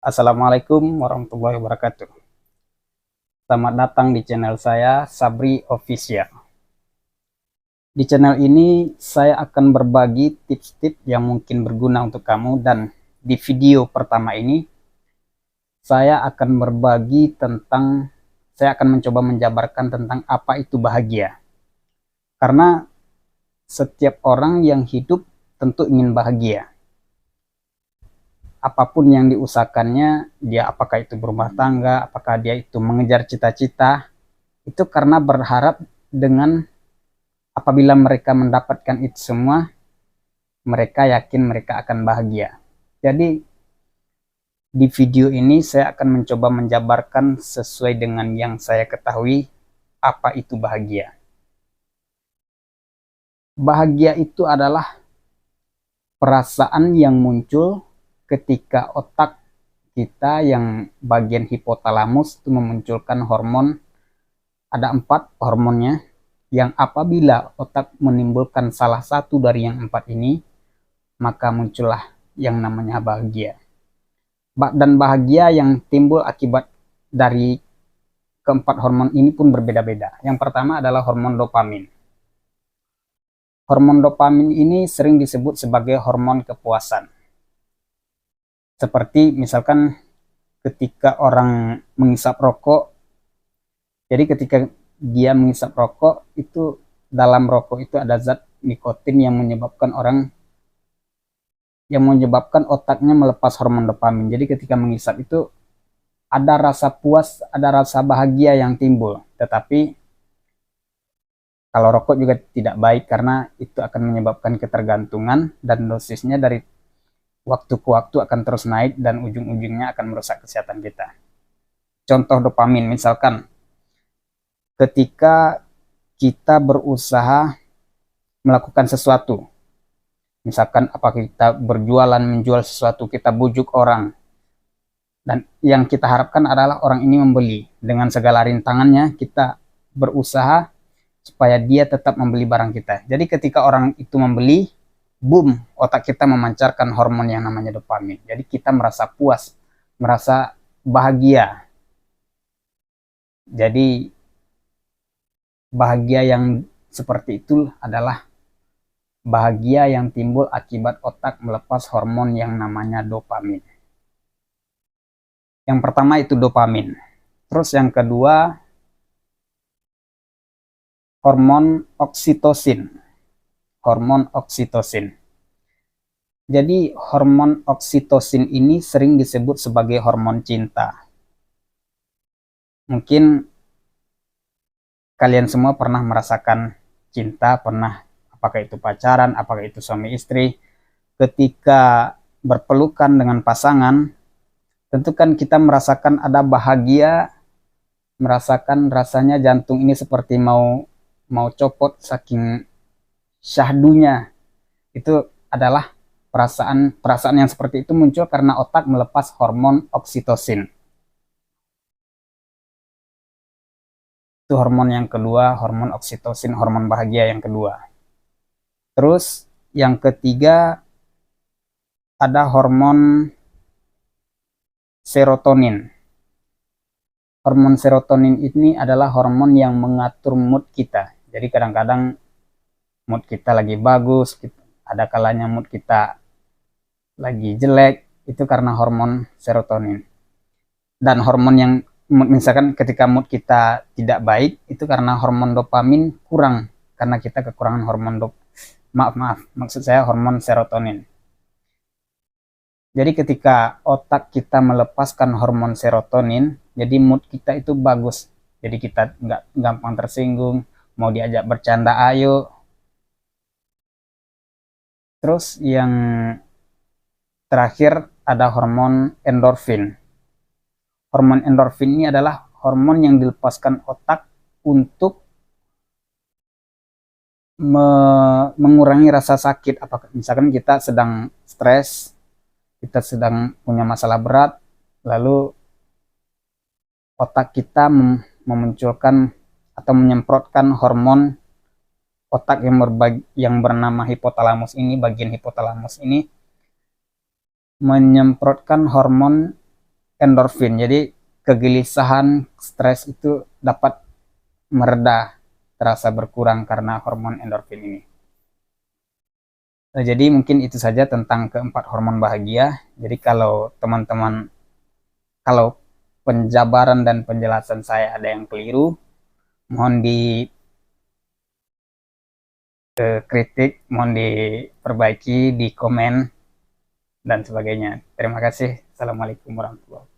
Assalamualaikum warahmatullahi wabarakatuh. Selamat datang di channel saya, Sabri Official. Di channel ini saya akan berbagi tips-tips yang mungkin berguna untuk kamu, dan di video pertama ini saya akan mencoba menjabarkan tentang apa itu bahagia. Karena setiap orang yang hidup tentu ingin bahagia. Apapun yang diusahakannya, dia apakah itu berumah tangga, apakah dia itu mengejar cita-cita, itu karena berharap dengan apabila mereka mendapatkan itu semua, mereka yakin mereka akan bahagia. Jadi di video ini saya akan mencoba menjabarkan sesuai dengan yang saya ketahui apa itu bahagia. Bahagia itu adalah perasaan yang muncul ketika otak kita yang bagian hipotalamus itu memunculkan hormon. Ada 4 hormonnya, yang apabila otak menimbulkan salah satu dari yang 4 ini, maka muncullah yang namanya bahagia. Dan bahagia yang timbul akibat dari keempat hormon ini pun berbeda-beda. Yang pertama adalah hormon dopamin. Hormon dopamin ini sering disebut sebagai hormon kepuasan. Seperti misalkan ketika orang menghisap rokok, jadi ketika dia menghisap rokok, itu dalam rokok itu ada zat nikotin yang menyebabkan otaknya melepas hormon dopamin. Jadi ketika menghisap itu ada rasa puas, ada rasa bahagia yang timbul. Tetapi kalau rokok juga tidak baik karena itu akan menyebabkan ketergantungan, dan dosisnya dari waktu ke waktu akan terus naik dan ujung-ujungnya akan merusak kesehatan kita. Contoh dopamin, misalkan ketika kita berusaha melakukan sesuatu, misalkan apakah kita berjualan, menjual sesuatu, kita bujuk orang, dan yang kita harapkan adalah orang ini membeli. Dengan segala rintangannya kita berusaha supaya dia tetap membeli barang kita. Jadi ketika orang itu membeli, boom, otak kita memancarkan hormon yang namanya dopamin. Jadi kita merasa puas, merasa bahagia. Jadi bahagia yang seperti itu adalah bahagia yang timbul akibat otak melepas hormon yang namanya dopamin. Yang pertama itu dopamin. Terus yang kedua, hormon oksitosin. Hormon oksitosin. Jadi hormon oksitosin ini sering disebut sebagai hormon cinta. Mungkin kalian semua pernah merasakan cinta, pernah, apakah itu pacaran, apakah itu suami istri, ketika berpelukan dengan pasangan, tentu kan kita merasakan ada bahagia, merasakan rasanya jantung ini seperti mau copot saking syahdunya. Itu adalah perasaan yang seperti itu muncul karena otak melepas hormon oksitosin. Itu hormon yang kedua, hormon oksitosin, hormon bahagia yang kedua. Terus yang ketiga ada hormon serotonin. Hormon serotonin ini adalah hormon yang mengatur mood kita. Jadi kadang-kadang mood kita lagi bagus, ada kalanya mood kita lagi jelek, itu karena hormon serotonin. Dan hormon yang misalkan ketika mood kita tidak baik, itu karena hormon dopamin kurang, karena kita kekurangan maksud saya hormon serotonin. Jadi ketika otak kita melepaskan hormon serotonin, jadi mood kita itu bagus. Jadi kita nggak gampang tersinggung, mau diajak bercanda ayo. Terus yang terakhir ada hormon endorfin. Hormon endorfin ini adalah hormon yang dilepaskan otak untuk mengurangi rasa sakit. Apakah misalkan kita sedang stres, kita sedang punya masalah berat, lalu otak kita memunculkan atau menyemprotkan hormon otak yang bernama hipotalamus ini, bagian hipotalamus ini menyemprotkan hormon endorfin. Jadi kegelisahan, stres itu dapat mereda, terasa berkurang karena hormon endorfin ini. Jadi mungkin itu saja tentang keempat hormon bahagia. Jadi kalau teman-teman, kalau penjabaran dan penjelasan saya ada yang keliru, mohon dikritik, mohon diperbaiki, di komen, dan sebagainya. Terima kasih. Assalamualaikum warahmatullahi wabarakatuh.